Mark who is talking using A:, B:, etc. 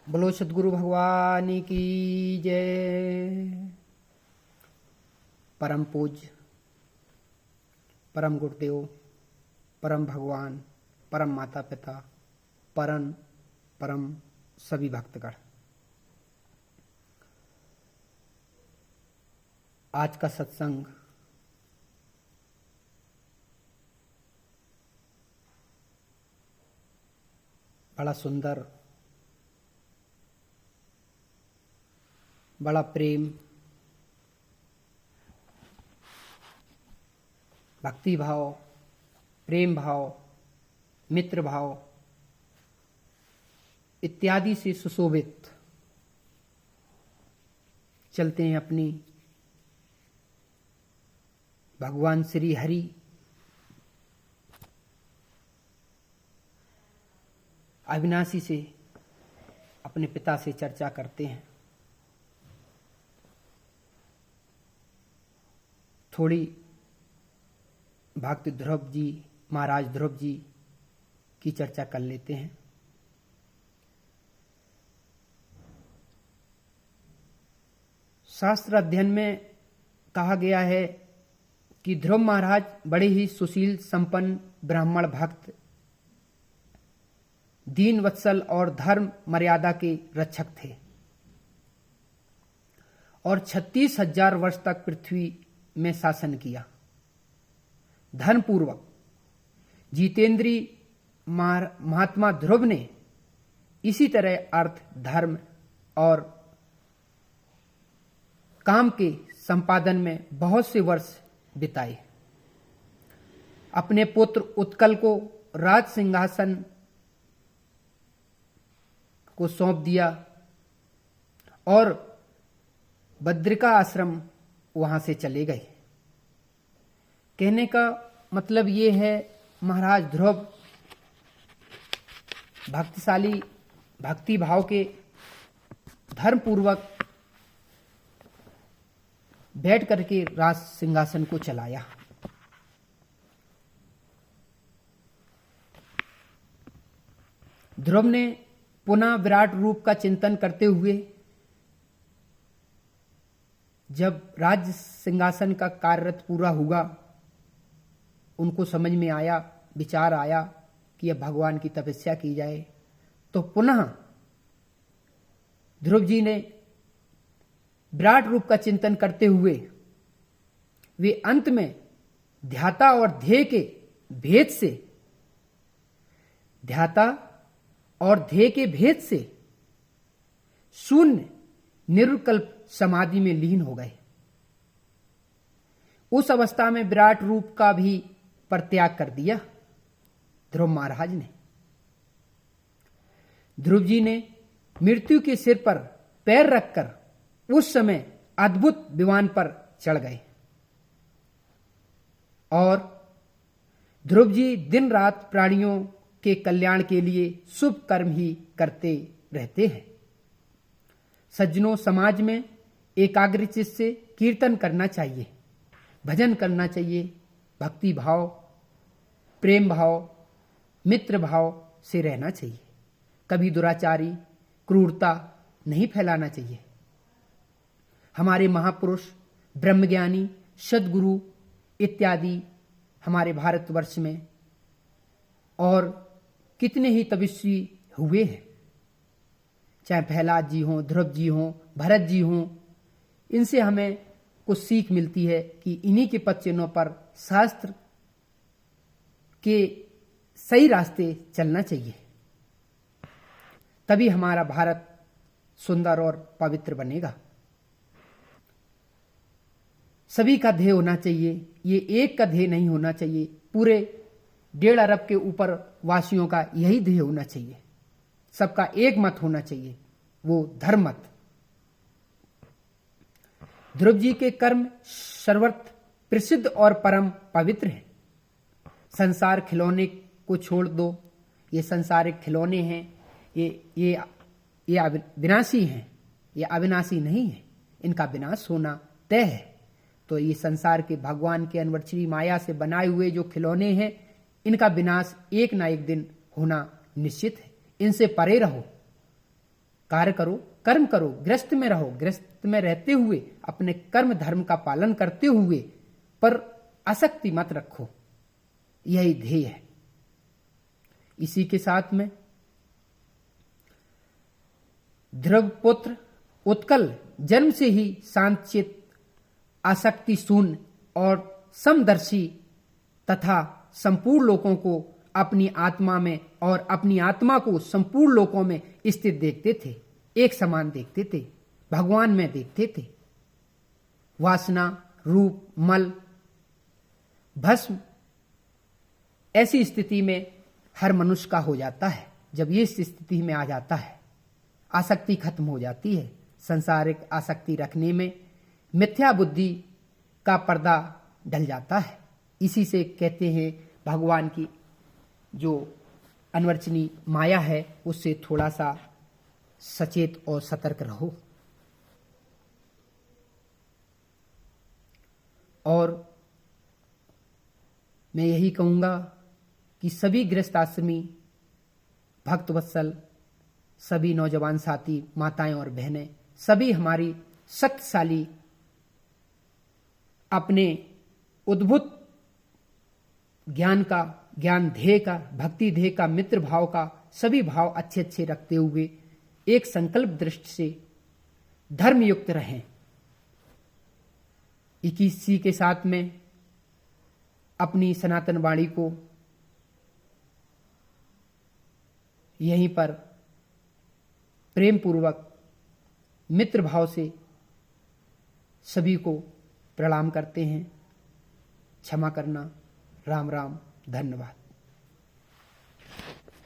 A: बोलो सदगुरु भगवान की जय। परम पूज्य, परम गुरुदेव, परम भगवान, परम माता पिता, परम सभी भक्तगण, आज का सत्संग बड़ा सुंदर, बड़ा प्रेम, भक्ति भाव, प्रेम भाव, मित्र भाव इत्यादि से सुशोभित चलते हैं अपनी भगवान श्री हरि अविनाशी से, अपने पिता से चर्चा करते हैं। थोड़ी भक्त ध्रुव जी, महाराज ध्रुव जी की चर्चा कर लेते हैं। शास्त्र अध्ययन में कहा गया है कि ध्रुव महाराज बड़े ही सुशील, संपन्न, ब्राह्मण भक्त, दीन वत्सल और धर्म मर्यादा के रक्षक थे और 36,000 वर्ष तक पृथ्वी में शासन किया। धर्मपूर्वक जितेंद्री महात्मा ध्रुव ने इसी तरह अर्थ, धर्म और काम के संपादन में बहुत से वर्ष बिताए। अपने पुत्र उत्कल को राज सिंहासन को सौंप दिया और बद्रिका आश्रम वहां से चले गए। कहने का मतलब ये है, महाराज ध्रुव भक्तिशाली, भक्ति भाव के, धर्मपूर्वक बैठ करके राज सिंहासन को चलाया। ध्रुव ने पुनः विराट रूप का चिंतन करते हुए जब राज्य सिंहासन का कार्यरत पूरा हुआ, उनको समझ में आया, विचार आया कि अब भगवान की तपस्या की जाए। तो पुनः ध्रुव जी ने विराट रूप का चिंतन करते हुए वे अंत में ध्याता और ध्येय के भेद से, ध्याता और ध्येय के भेद से शून्य निर्विकल्प समाधि में लीन हो गए। उस अवस्था में विराट रूप का भी परित्याग कर दिया ध्रुव महाराज ने। ध्रुव जी ने मृत्यु के सिर पर पैर रखकर उस समय अद्भुत विमान पर चढ़ गए और ध्रुव जी दिन रात प्राणियों के कल्याण के लिए शुभ कर्म ही करते रहते हैं। सज्जनों, समाज में एकाग्रचित्त से कीर्तन करना चाहिए, भजन करना चाहिए, भक्ति भाव, प्रेम भाव, मित्र भाव से रहना चाहिए। कभी दुराचारी, क्रूरता नहीं फैलाना चाहिए। हमारे महापुरुष, ब्रह्मज्ञानी, सद्गुरु इत्यादि हमारे भारतवर्ष में और कितने ही तपस्वी हुए हैं, चाहे प्रहलाद जी हों, ध्रुव जी हों, भरत जी हों। इनसे हमें कुछ सीख मिलती है कि इन्हीं के पद चिन्हों पर शास्त्र के सही रास्ते चलना चाहिए, तभी हमारा भारत सुंदर और पवित्र बनेगा। सभी का ध्येय होना चाहिए, ये एक का ध्येय नहीं होना चाहिए। पूरे 1.5 अरब के ऊपर वासियों का यही ध्येय होना चाहिए। सबका एक मत होना चाहिए, वो धर्म मत। ध्रुव जी के कर्म सर्वत्र प्रसिद्ध और परम पवित्र हैं। संसार खिलौने को छोड़ दो, ये संसारिक खिलौने हैं, ये विनाशी हैं, ये अविनाशी नहीं है। इनका विनाश होना तय है। तो ये संसार के भगवान के अनवर्चरी माया से बनाए हुए जो खिलौने हैं, इनका विनाश एक ना एक दिन होना निश्चित है। इनसे परे रहो। कार्य करो, कर्म करो, गृहस्थ में रहो, गृहस्थ में रहते हुए अपने कर्म धर्म का पालन करते हुए पर आसक्ति मत रखो, यही ध्येय है। इसी के साथ में ध्रुव पुत्र उत्कल जन्म से ही शांतचित, आसक्ति शून्य और समदर्शी तथा संपूर्ण लोकों को अपनी आत्मा में और अपनी आत्मा को संपूर्ण लोकों में स्थित देखते थे, एक समान देखते थे, भगवान में देखते थे। वासना, रूप, मल, भस्म ऐसी स्थिति में हर मनुष्य का हो जाता है। जब ये इस स्थिति में आ जाता है, आसक्ति खत्म हो जाती है। संसारिक आसक्ति रखने में मिथ्या बुद्धि का पर्दा ढल जाता है। इसी से कहते हैं भगवान की जो अनवर्चनीय माया है उससे थोड़ा सा सचेत और सतर्क रहो। और मैं यही कहूँगा कि सभी गृहस्थाश्रमी भक्तवत्सल, सभी नौजवान साथी, माताएं और बहनें, सभी हमारी शक्तिशाली अपने उद्भुत ज्ञान का, ज्ञान ध्येय का, भक्ति ध्येय का, मित्र भाव का, सभी भाव अच्छे अच्छे रखते हुए एक संकल्प दृष्टि से धर्मयुक्त रहें। इसी के साथ में अपनी सनातन वाणी को यहीं पर प्रेम पूर्वक मित्र भाव से सभी को प्रणाम करते हैं। क्षमा करना। राम राम, धन्यवाद।